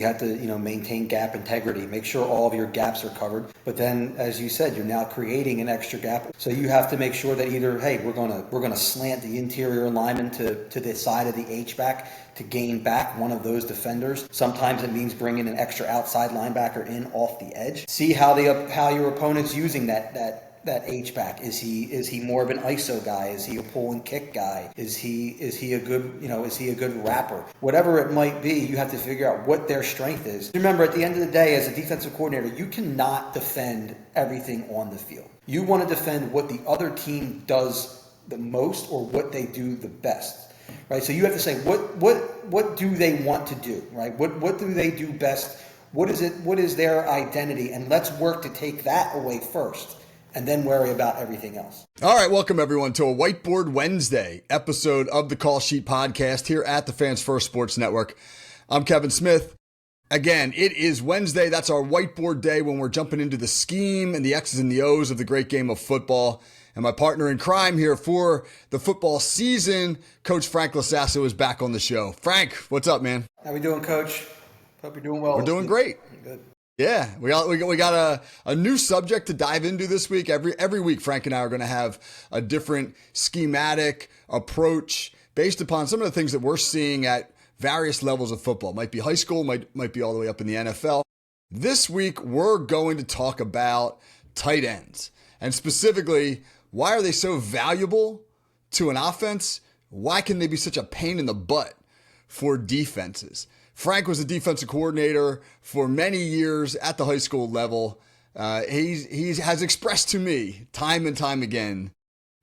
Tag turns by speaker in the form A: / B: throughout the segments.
A: You have to, maintain gap integrity, make sure all of your gaps are covered. But then, as you said, you're now creating an extra gap. So you have to make sure that either, hey, we're gonna slant the interior lineman to the side of the H-back to gain back one of those defenders. Sometimes it means bringing an extra outside linebacker in off the edge. See how your opponent's using that H-back. Is he more of an ISO guy? Is he a pull and kick guy? Is he a good rapper? Whatever it might be, you have to figure out what their strength is. Remember, at the end of the day, as a defensive coordinator, you cannot defend everything on the field. You want to defend what the other team does the most or what they do the best. Right? So you have to say what do they want to do, right? What do they do best? What is their identity? And let's work to take that away first, and then worry about everything else.
B: All right, welcome everyone to a Whiteboard Wednesday episode of the Call Sheet Podcast here at the Fans First Sports Network. I'm Kevin Smith. Again, it is Wednesday. That's our whiteboard day when we're jumping into the scheme and the X's and the O's of the great game of football. And my partner in crime here for the football season, Coach Frank LaSasso, is back on the show. Frank, what's up, man?
A: How we doing, Coach? Hope you're doing well.
B: We're doing great.
A: Good.
B: Yeah, we got a new subject to dive into this week. Every week, Frank and I are going to have a different schematic approach based upon some of the things that we're seeing at various levels of football. Might be high school, might be all the way up in the NFL. This week, we're going to talk about tight ends, and specifically, why are they so valuable to an offense? Why can they be such a pain in the butt for defenses? Frank was a defensive coordinator for many years at the high school level. He has expressed to me time and time again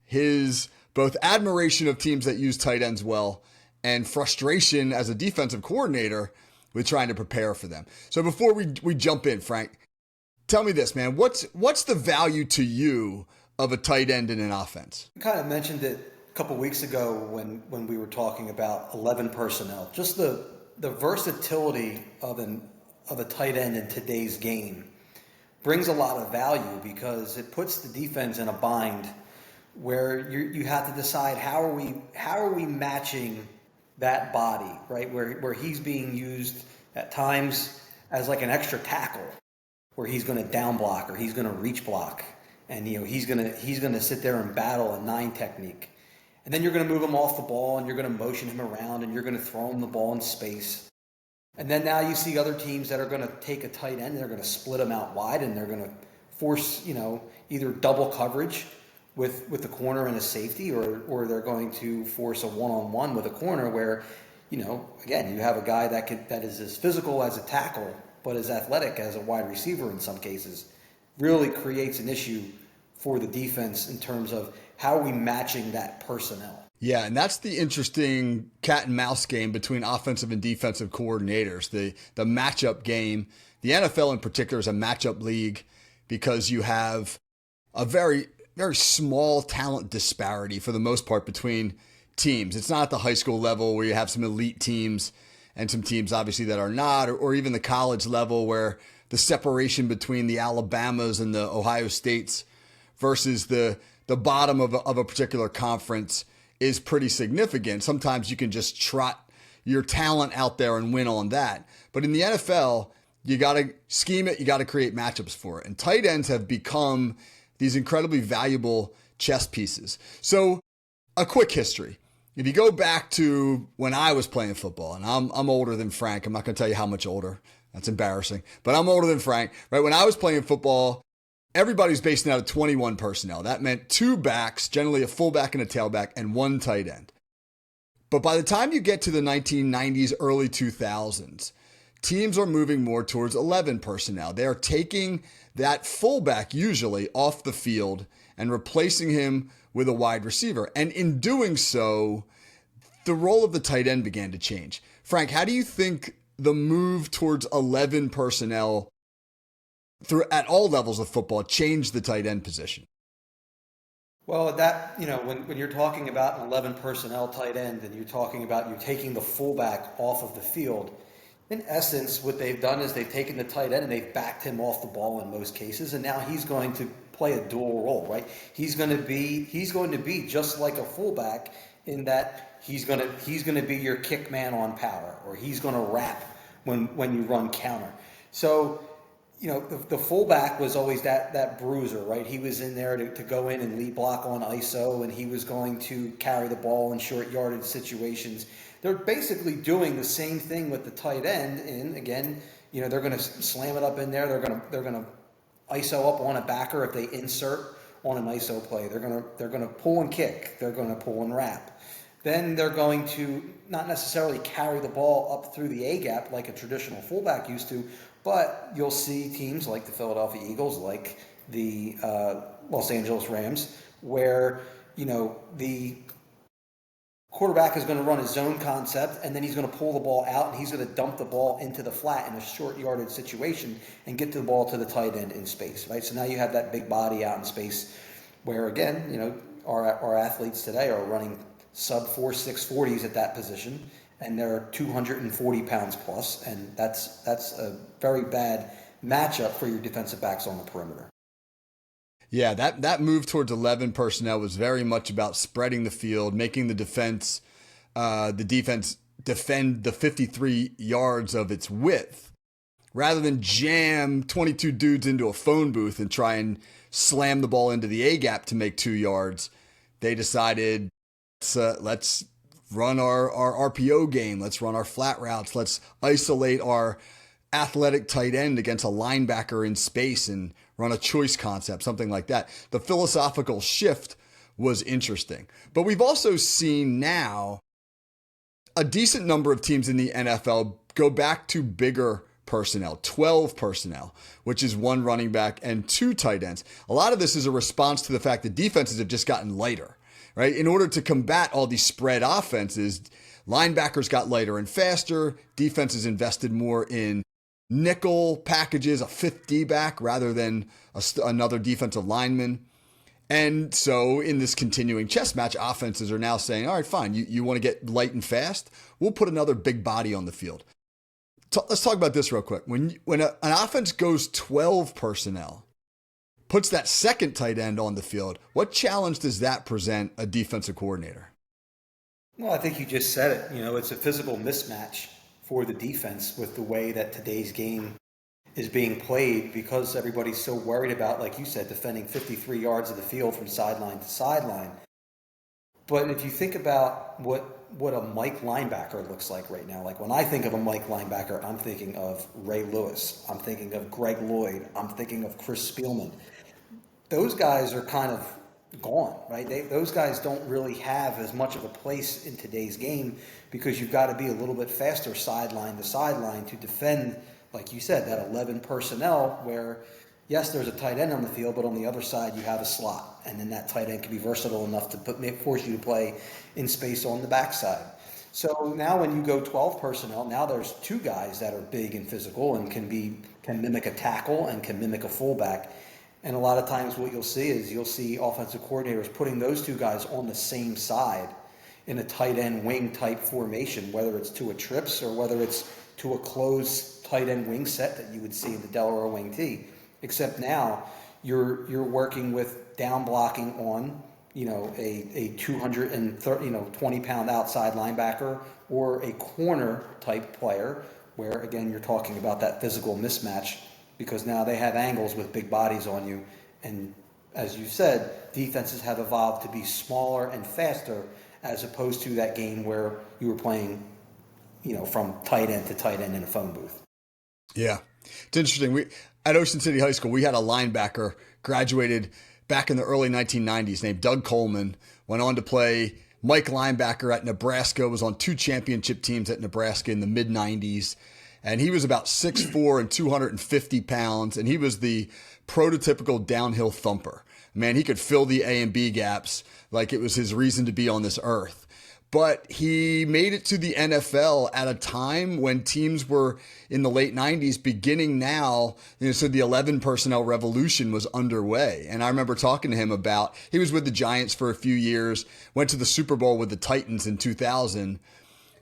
B: his both admiration of teams that use tight ends well and frustration as a defensive coordinator with trying to prepare for them. So before we jump in, Frank, tell me this, man. What's the value to you of a tight end in an offense?
A: You kind of mentioned it a couple weeks ago when we were talking about 11 personnel. Just the versatility of a tight end in today's game brings a lot of value because it puts the defense in a bind where you have to decide how are we matching that body, right? Where he's being used at times as like an extra tackle, where he's going to down block or he's going to reach block, and he's going to sit there and battle a 9 technique. And then you're going to move him off the ball and you're going to motion him around and you're going to throw him the ball in space. And then now you see other teams that are going to take a tight end and they're going to split him out wide and they're going to force, either double coverage with the corner and a safety or they're going to force a one-on-one with a corner where, again, you have a guy that is as physical as a tackle but as athletic as a wide receiver in some cases. Really creates an issue for the defense in terms of how are we matching that personnel?
B: Yeah, and that's the interesting cat and mouse game between offensive and defensive coordinators, the matchup game. The NFL in particular is a matchup league because you have a very, very small talent disparity for the most part between teams. It's not at the high school level where you have some elite teams and some teams obviously that are not, or even the college level where the separation between the Alabamas and the Ohio States versus the bottom of a particular conference is pretty significant. Sometimes you can just trot your talent out there and win on that. But in the NFL, you got to scheme it. You got to create matchups for it. And tight ends have become these incredibly valuable chess pieces. So a quick history. If you go back to when I was playing football, and I'm older than Frank. I'm not going to tell you how much older. That's embarrassing. But I'm older than Frank. Right? When I was playing football, everybody's basing out of 21 personnel. That meant 2 backs, generally a fullback and a tailback, and 1 tight end. But by the time you get to the 1990s, early 2000s, teams are moving more towards 11 personnel. They are taking that fullback usually off the field and replacing him with a wide receiver. And in doing so, the role of the tight end began to change. Frank, how do you think the move towards 11 personnel at all levels of football changed the tight end position?
A: Well, that, when you're talking about an 11 personnel tight end and you're talking about you're taking the fullback off of the field, in essence, what they've done is they've taken the tight end and they've backed him off the ball in most cases, and now he's going to play a dual role, right? He's going to be just like a fullback in that he's going to be your kick man on power, or he's going to wrap when you run counter. So, the fullback was always that bruiser, right? He was in there to go in and lead block on ISO, and he was going to carry the ball in short yardage situations. They're basically doing the same thing with the tight end. And again, they're going to slam it up in there. They're going to ISO up on a backer if they insert on an ISO play. They're going to pull and kick. They're going to pull and wrap. Then they're going to not necessarily carry the ball up through the A gap like a traditional fullback used to, but you'll see teams like the Philadelphia Eagles, like the Los Angeles Rams, where the quarterback is going to run a zone concept, and then he's going to pull the ball out, and he's going to dump the ball into the flat in a short yardage situation and get the ball to the tight end in space, right? So now you have that big body out in space where, again, our athletes today are running sub 4.6 40s at that position, and they're 240 pounds plus, and that's a very bad matchup for your defensive backs on the perimeter.
B: Yeah, that move towards 11 personnel was very much about spreading the field, making the defense defend the 53 yards of its width, rather than jam 22 dudes into a phone booth and try and slam the ball into the A gap to make 2 yards. They decided, let's run our RPO game. Let's run our flat routes. Let's isolate our athletic tight end against a linebacker in space and run a choice concept, something like that. The philosophical shift was interesting. But we've also seen now a decent number of teams in the NFL go back to bigger personnel, 12 personnel, which is 1 running back and 2 tight ends. A lot of this is a response to the fact that defenses have just gotten lighter, right? In order to combat all these spread offenses, linebackers got lighter and faster. Defenses invested more in nickel packages, a 5th D-back rather than another defensive lineman. And so in this continuing chess match, offenses are now saying, all right, fine, you want to get light and fast? We'll put another big body on the field. Let's talk about this real quick. When an offense goes 12 personnel, puts that second tight end on the field, what challenge does that present a defensive coordinator?
A: Well, I think you just said it. It's a physical mismatch for the defense with the way that today's game is being played, because everybody's so worried about, like you said, defending 53 yards of the field from sideline to sideline. But if you think about what a Mike linebacker looks like right now, like when I think of a Mike linebacker, I'm thinking of Ray Lewis, I'm thinking of Greg Lloyd, I'm thinking of Chris Spielman. Those guys are kind of gone, right? Those guys don't really have as much of a place in today's game, because you've got to be a little bit faster sideline to sideline to defend, like you said, that 11 personnel where, yes, there's a tight end on the field, but on the other side you have a slot, and then that tight end can be versatile enough to force you to play in space on the backside. So now when you go 12 personnel, now there's 2 guys that are big and physical and can mimic a tackle and can mimic a fullback. And a lot of times what you'll see offensive coordinators putting those 2 guys on the same side in a tight end wing type formation, whether it's to a trips or whether it's to a closed tight end wing set that you would see in the Delaware wing T. Except now you're working with down blocking on a 220 pound outside linebacker or a corner type player, where again you're talking about that physical mismatch, because now they have angles with big bodies on you. And as you said, defenses have evolved to be smaller and faster, as opposed to that game where you were playing, from tight end to tight end in a phone booth.
B: Yeah, it's interesting. At Ocean City High School, we had a linebacker graduated back in the early 1990s named Doug Coleman, went on to play Mike linebacker at Nebraska, was on 2 championship teams at Nebraska in the mid-90s. And he was about 6'4" and 250 pounds, and he was the prototypical downhill thumper. Man, he could fill the A and B gaps like it was his reason to be on this earth. But he made it to the NFL at a time when teams were in the late 90s beginning now, so the 11 personnel revolution was underway. And I remember talking to him about, he was with the Giants for a few years, went to the Super Bowl with the Titans in 2000.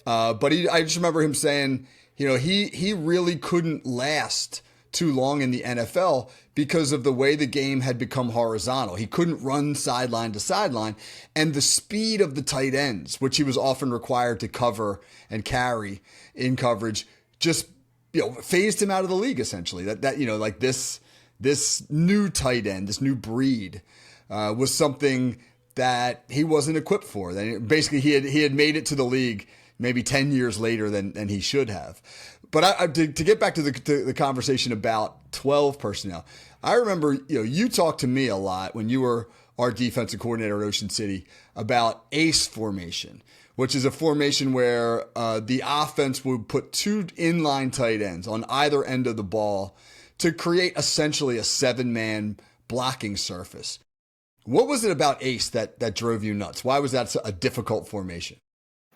B: But I just remember him saying, he really couldn't last too long in the NFL because of the way the game had become horizontal. He couldn't run sideline to sideline, and the speed of the tight ends, which he was often required to cover and carry in coverage, just phased him out of the league essentially. That like this new tight end, this new breed, was something that he wasn't equipped for. That basically he had made it to the league maybe 10 years later than he should have. But to get back to the conversation about 12 personnel, I remember you talked to me a lot when you were our defensive coordinator at Ocean City about ace formation, which is a formation where the offense would put two inline tight ends on either end of the ball to create essentially a 7-man blocking surface. What was it about ace that drove you nuts? Why was that a difficult formation?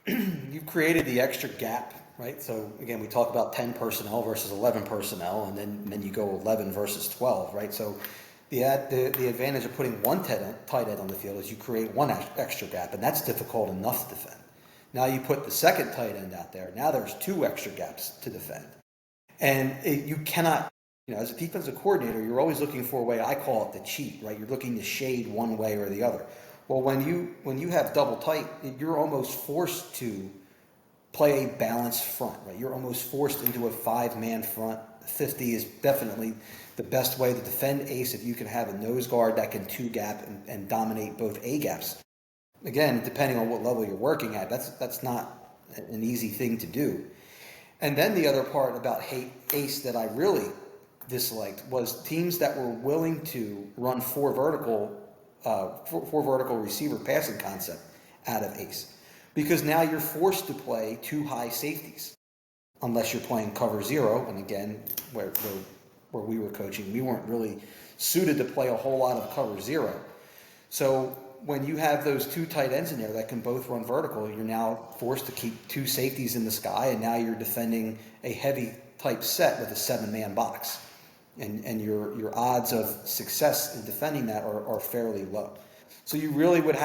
A: You've created the extra gap, right? So again, we talk about 10 personnel versus 11 personnel, and then you go 11 versus 12, right? So the advantage of putting one tight end on the field is you create one extra gap, and that's difficult enough to defend. Now you put the second tight end out there. Now there's 2 extra gaps to defend. And you cannot, as a defensive coordinator, you're always looking for a way, I call it the cheat, right? You're looking to shade one way or the other. Well, when you have double tight, you're almost forced to play a balanced front, right? You're almost forced into a 5-man front. 50 is definitely the best way to defend ace if you can have a nose guard that can 2-gap and dominate both A gaps. Again, depending on what level you're working at, that's not an easy thing to do. And then the other part about ace that I really disliked was teams that were willing to run four vertical receiver passing concept out of ace, because now you're forced to play 2 high safeties unless you're playing cover 0. And again, where we were coaching, we weren't really suited to play a whole lot of cover 0. So when you have those 2 tight ends in there that can both run vertical, you're now forced to keep 2 safeties in the sky, and now you're defending a heavy type set with a 7-man box. And your odds of success in defending that are fairly low. So you really would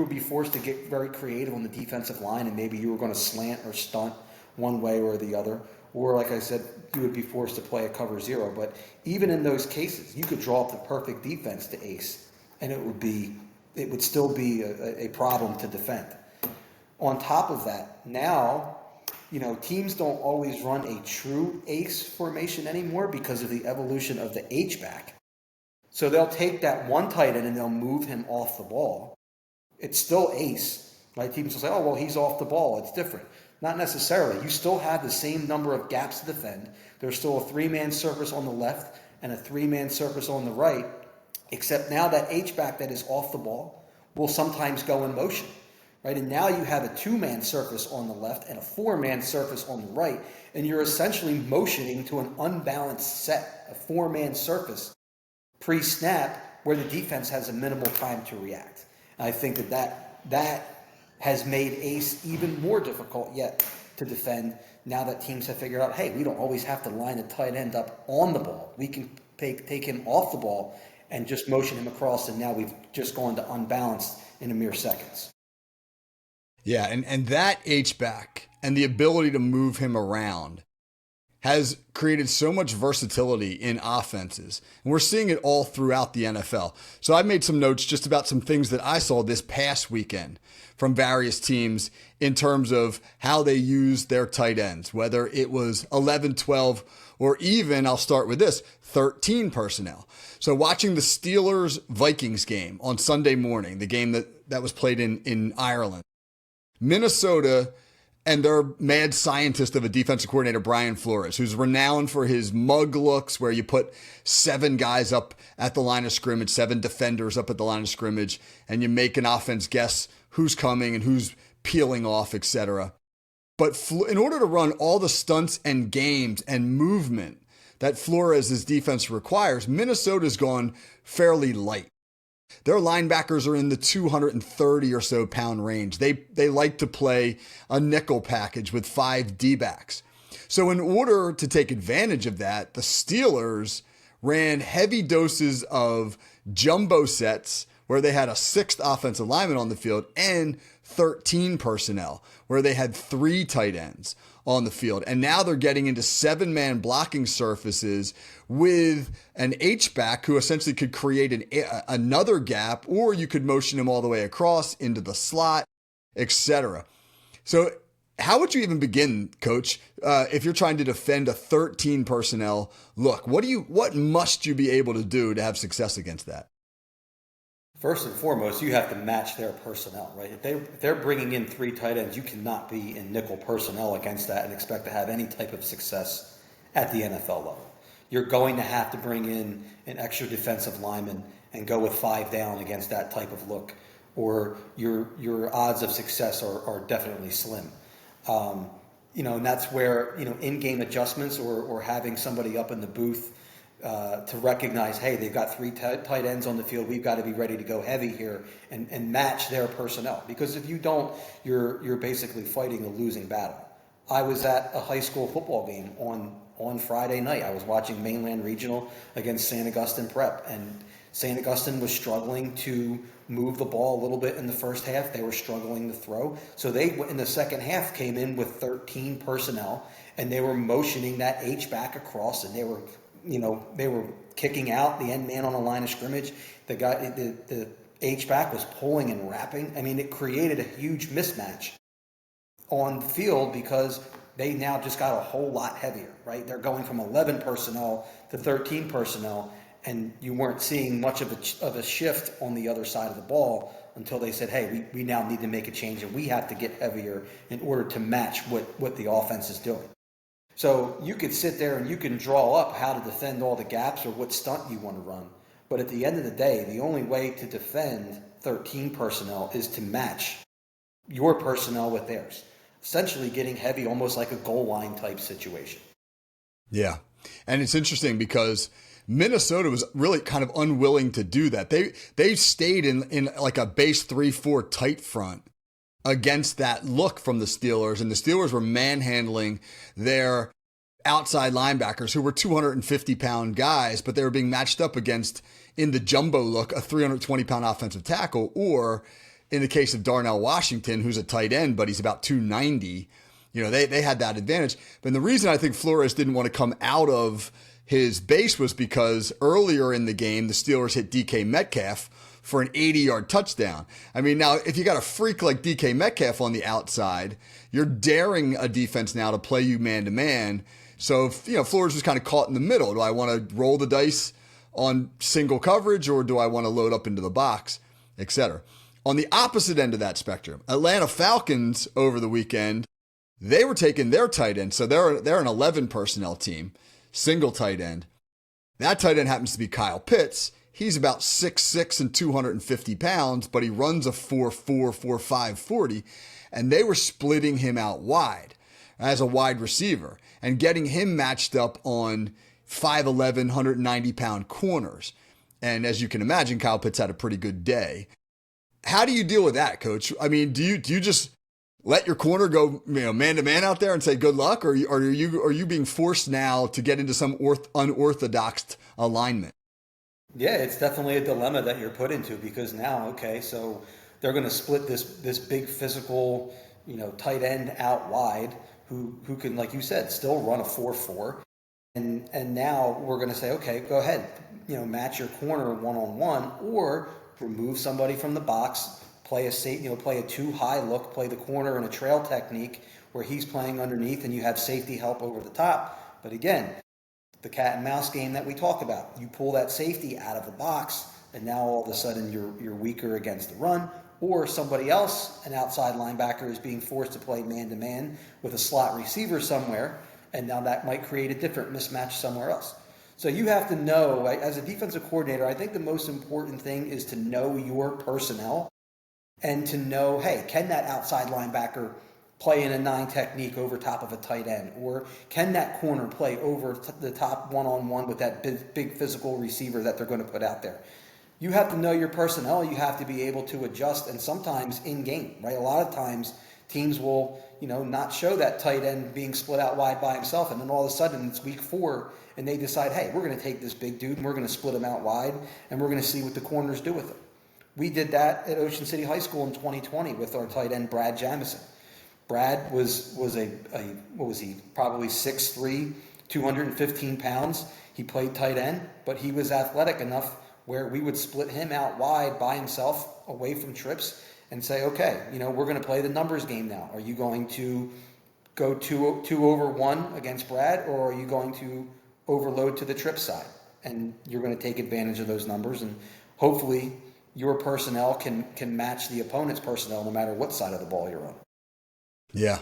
A: be forced to get very creative on the defensive line, and maybe you were going to slant or stunt one way or the other. Or like I said, you would be forced to play a cover 0. But even in those cases, you could draw up the perfect defense to ace, and it would still be a problem to defend. On top of that, now, teams don't always run a true ace formation anymore because of the evolution of the H-back. So they'll take that one tight end and they'll move him off the ball. It's still ace, right? Teams will say, oh, well, he's off the ball. It's different. Not necessarily. You still have the same number of gaps to defend. There's still a 3-man surface on the left and a 3-man surface on the right, except now that H-back that is off the ball will sometimes go in motion. Right, and now you have a 2-man surface on the left and a 4-man surface on the right, and you're essentially motioning to an unbalanced set, a 4-man surface pre-snap where the defense has a minimal time to react. And I think that has made ace even more difficult yet to defend now that teams have figured out, hey, we don't always have to line a tight end up on the ball. We can take him off the ball and just motion him across, and now we've just gone to unbalanced in a mere seconds.
B: Yeah, and that H-back and the ability to move him around has created so much versatility in offenses. And we're seeing it all throughout the NFL. So I made some notes just about some things that I saw this past weekend from various teams in terms of how they use their tight ends, whether it was 11, 12, or even, I'll start with this, 13 personnel. So watching the Steelers-Vikings game on Sunday morning, the game that was played in Ireland, Minnesota and their mad scientist of a defensive coordinator, Brian Flores, who's renowned for his mug looks where you put 7 guys up at the line of scrimmage, 7 defenders up at the line of scrimmage, and you make an offense guess who's coming and who's peeling off, etc. But in order to run all the stunts and games and movement that Flores' defense requires, Minnesota's gone fairly light. Their linebackers are in the 230 or so pound range. They like to play a nickel package with 5 D-backs. So in order to take advantage of that, the Steelers ran heavy doses of jumbo sets where they had a 6th offensive lineman on the field and 13 personnel where they had 3 tight ends on the field. And now they're getting into 7-man blocking surfaces with an H-back who essentially could create another gap, or you could motion him all the way across into the slot, etc. So How would you even begin, Coach, if you're trying to defend a 13 personnel look? What must you be able to do to have success against that?
A: First and foremost, you have to match their personnel, right? If they're bringing in 3 tight ends, you cannot be in nickel personnel against that and expect to have any type of success at the NFL level. You're going to have to bring in an extra defensive lineman and go with 5 down against that type of look, or your odds of success are definitely slim. And that's where, in-game adjustments or having somebody up in the booth to recognize, hey, they've got 3 tight ends on the field. We've got to be ready to go heavy here and match their personnel. Because if you don't, you're basically fighting a losing battle. I was at a high school football game on Friday night. I was watching Mainland Regional against St. Augustine Prep, and St. Augustine was struggling to move the ball a little bit in the first half. They were struggling to throw. So they, in the second half, came in with 13 personnel, and they were motioning that H-back across, and they were kicking out the end man on the line of scrimmage. The H-back was pulling and wrapping. I mean, it created a huge mismatch on the field because they now just got a whole lot heavier, right? They're going from 11 personnel to 13 personnel, and you weren't seeing much of a shift on the other side of the ball until they said, hey, we now need to make a change, and we have to get heavier in order to match what the offense is doing. So you could sit there and you can draw up how to defend all the gaps or what stunt you want to run. But at the end of the day, the only way to defend 13 personnel is to match your personnel with theirs. Essentially getting heavy, almost like a goal line type situation.
B: Yeah. And it's interesting because Minnesota was really kind of unwilling to do that. They stayed in like a base 3-4 tight front against that look from the Steelers, and the Steelers were manhandling their outside linebackers who were 250-pound guys, but they were being matched up against, in the jumbo look, a 320-pound offensive tackle, or in the case of Darnell Washington, who's a tight end, but he's about 290, they had that advantage. But the reason I think Flores didn't want to come out of his base was because earlier in the game, the Steelers hit DK Metcalf for an 80-yard touchdown. I mean, now, if you got a freak like DK Metcalf on the outside, you're daring a defense now to play you man-to-man. So, Flores was kind of caught in the middle. Do I want to roll the dice on single coverage, or do I want to load up into the box, et cetera? On the opposite end of that spectrum, Atlanta Falcons over the weekend, they were taking their tight end. So they're an 11 personnel team, single tight end. That tight end happens to be Kyle Pitts. He's about 6'6" and 250 pounds, but he runs a 4.4, 4.5 40, and they were splitting him out wide as a wide receiver and getting him matched up on 5'11", 190-pound corners. And as you can imagine, Kyle Pitts had a pretty good day. How do you deal with that, Coach? I mean, do you just let your corner go, man-to-man out there and say good luck, or are you being forced now to get into some unorthodox alignment?
A: Yeah, it's definitely a dilemma that you're put into, because now, okay, so they're going to split this big physical, tight end out wide who can, like you said, still run a 4.4. And now we're going to say, okay, go ahead, match your corner one-on-one, or remove somebody from the box, play a too high look, play the corner in a trail technique where he's playing underneath and you have safety help over the top. But again, the cat and mouse game that we talk about, you pull that safety out of the box, and now all of a sudden you're weaker against the run, or somebody else, an outside linebacker, is being forced to play man-to-man with a slot receiver somewhere, and now that might create a different mismatch somewhere else. So you have to know, as a defensive coordinator, I think the most important thing is to know your personnel and to know, hey, can that outside linebacker play in a 9 technique over top of a tight end? Or can that corner play over the top one-on-one with that big physical receiver that they're going to put out there? You have to know your personnel. You have to be able to adjust, and sometimes in-game, right? A lot of times teams will, not show that tight end being split out wide by himself, and then all of a sudden it's week 4, and they decide, hey, we're going to take this big dude and we're going to split him out wide, and we're going to see what the corners do with him. We did that at Ocean City High School in 2020 with our tight end, Brad Jamison. Brad was probably 6'3", 215 pounds. He played tight end, but he was athletic enough where we would split him out wide by himself away from trips and say, okay, we're going to play the numbers game now. Are you going to go two over one against Brad, or are you going to overload to the trip side? And you're going to take advantage of those numbers, and hopefully your personnel can match the opponent's personnel no matter what side of the ball you're on.
B: Yeah.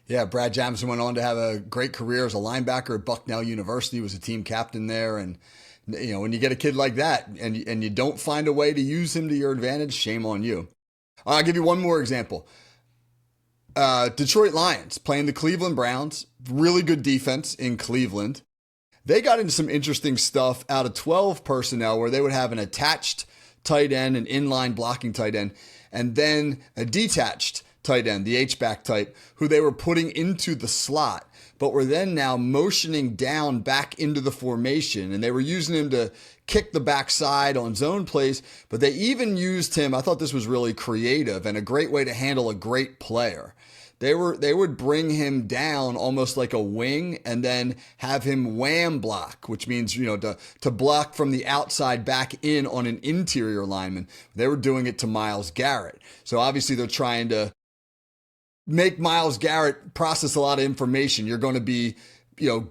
B: Yeah, Brad Jamison went on to have a great career as a linebacker at Bucknell University, was a team captain there. And, when you get a kid like that and you don't find a way to use him to your advantage, shame on you. I'll give you one more example. Detroit Lions playing the Cleveland Browns, really good defense in Cleveland. They got into some interesting stuff out of 12 personnel where they would have an attached tight end, an inline blocking tight end, and then a detached tight end, the H-back type, who they were putting into the slot, but were then now motioning down back into the formation. And they were using him to kick the backside on zone plays, but they even used him. I thought this was really creative and a great way to handle a great player. They would bring him down almost like a wing and then have him wham block, which means, to block from the outside back in on an interior lineman. They were doing it to Myles Garrett. So obviously they're trying to make Myles Garrett process a lot of information. You're going to be,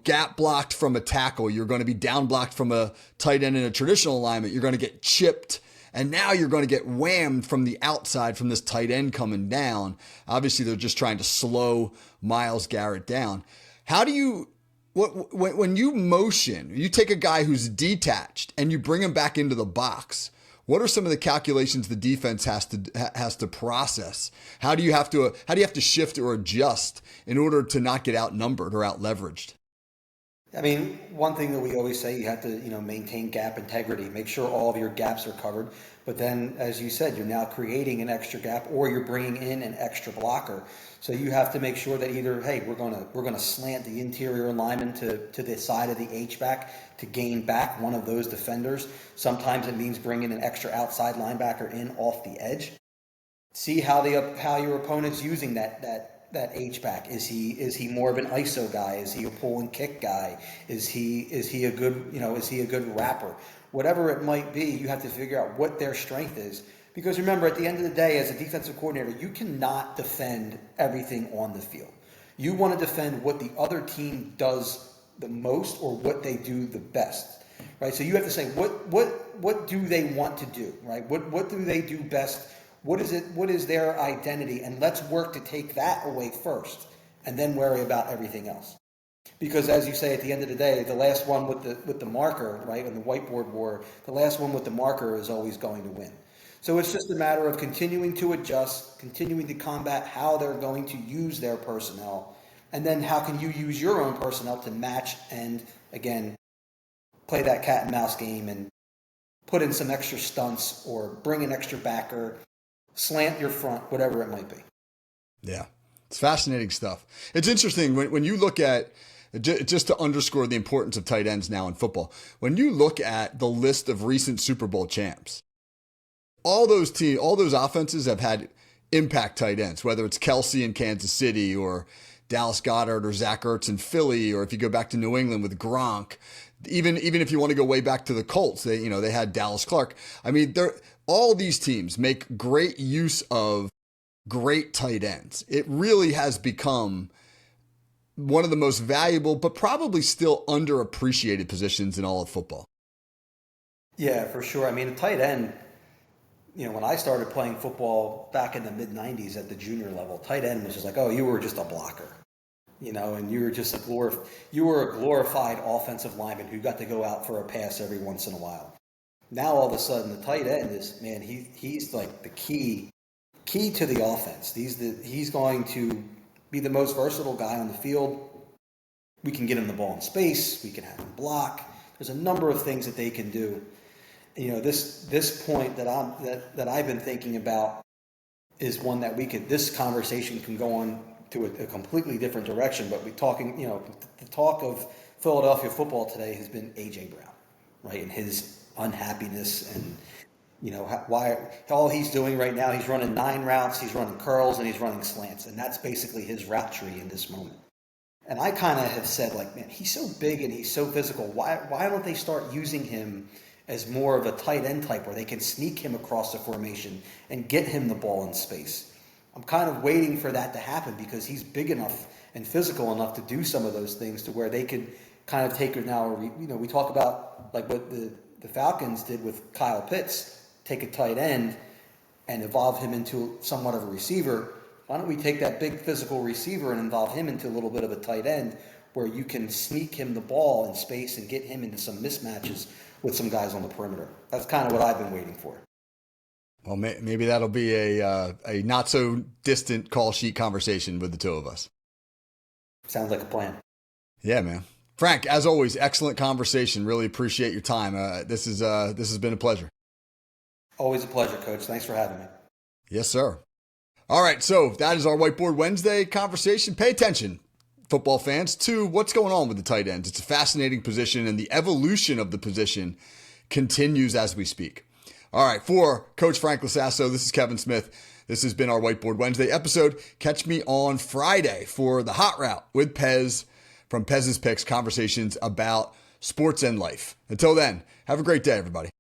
B: gap blocked from a tackle. You're going to be down blocked from a tight end in a traditional alignment. You're going to get chipped. And now you're going to get whammed from the outside from this tight end coming down. Obviously, they're just trying to slow Myles Garrett down. How do you, when you motion, you take a guy who's detached and you bring him back into the box, what are some of the calculations the defense has to process? How do you have to shift or adjust in order to not get outnumbered or outleveraged?
A: I mean, one thing that we always say, you have to, maintain gap integrity, make sure all of your gaps are covered. But then, as you said, you're now creating an extra gap, or you're bringing in an extra blocker. So you have to make sure that either, hey, we're gonna slant the interior lineman to the side of the H-back to gain back one of those defenders. Sometimes it means bringing an extra outside linebacker in off the edge. See how your opponent's using that H-back. Is he more of an ISO guy? Is he a pull and kick guy? Is he a good rapper? Whatever it might be, you have to figure out what their strength is. Because remember, at the end of the day, as a defensive coordinator, you cannot defend everything on the field. You want to defend what the other team does the most, or what they do the best, right? So you have to say, what do they want to do, right? What do they do best? What is their identity? And let's work to take that away first, and then worry about everything else. Because as you say, at the end of the day, the last one with the marker, right, in the whiteboard war, the last one with the marker is always going to win. So it's just a matter of continuing to adjust, continuing to combat how they're going to use their personnel, and then how can you use your own personnel to match and, again, play that cat and mouse game and put in some extra stunts or bring an extra backer, slant your front, whatever it might be.
B: Yeah, it's fascinating stuff. It's interesting when you look at, just to underscore the importance of tight ends now in football, when you look at the list of recent Super Bowl champs, all those offenses have had impact tight ends, whether it's Kelsey in Kansas City or Dallas Goedert or Zach Ertz in Philly, or if you go back to New England with Gronk, even if you want to go way back to the Colts, they had Dallas Clark. I mean, all these teams make great use of great tight ends. It really has become one of the most valuable, but probably still underappreciated positions in all of football.
A: Yeah, for sure. I mean, a tight end, when I started playing football back in the mid-90s at the junior level, tight end was just like, oh, you were just a blocker, and you were just you were a glorified offensive lineman who got to go out for a pass every once in a while. Now all of a sudden the tight end is, man, he's like the key to the offense. He's going to be the most versatile guy on the field. We can get him the ball in space. We can have him block. There's a number of things that they can do. This point that I've been thinking about is one that this conversation can go on to a completely different direction. But the talk of Philadelphia football today has been A.J. Brown, right? And his unhappiness and, why all he's doing right now, he's running 9 routes, he's running curls, and he's running slants. And that's basically his route tree in this moment. And I kind of have said, like, man, he's so big and he's so physical. Why don't they start using him as more of a tight end type where they can sneak him across the formation and get him the ball in space? I'm kind of waiting for that to happen because he's big enough and physical enough to do some of those things to where they could kind of take it now. We talk about like what the Falcons did with Kyle Pitts, take a tight end and evolve him into somewhat of a receiver. Why don't we take that big physical receiver and involve him into a little bit of a tight end where you can sneak him the ball in space and get him into some mismatches with some guys on the perimeter? That's kind of what I've been waiting for.
B: Well, maybe that'll be a not so distant call sheet conversation with the two of us.
A: Sounds like a plan.
B: Yeah, man. Frank, as always, excellent conversation. Really appreciate your time. This has been a pleasure.
A: Always a pleasure, Coach. Thanks for having me.
B: Yes, sir. All right, so that is our Whiteboard Wednesday conversation. Pay attention, football fans, to what's going on with the tight ends. It's a fascinating position, and the evolution of the position continues as we speak. All right, for Coach Frank LaSasso, this is Kevin Smith. This has been our Whiteboard Wednesday episode. Catch me on Friday for the Hot Route with Pez from Pez's Picks, conversations about sports and life. Until then, have a great day, everybody.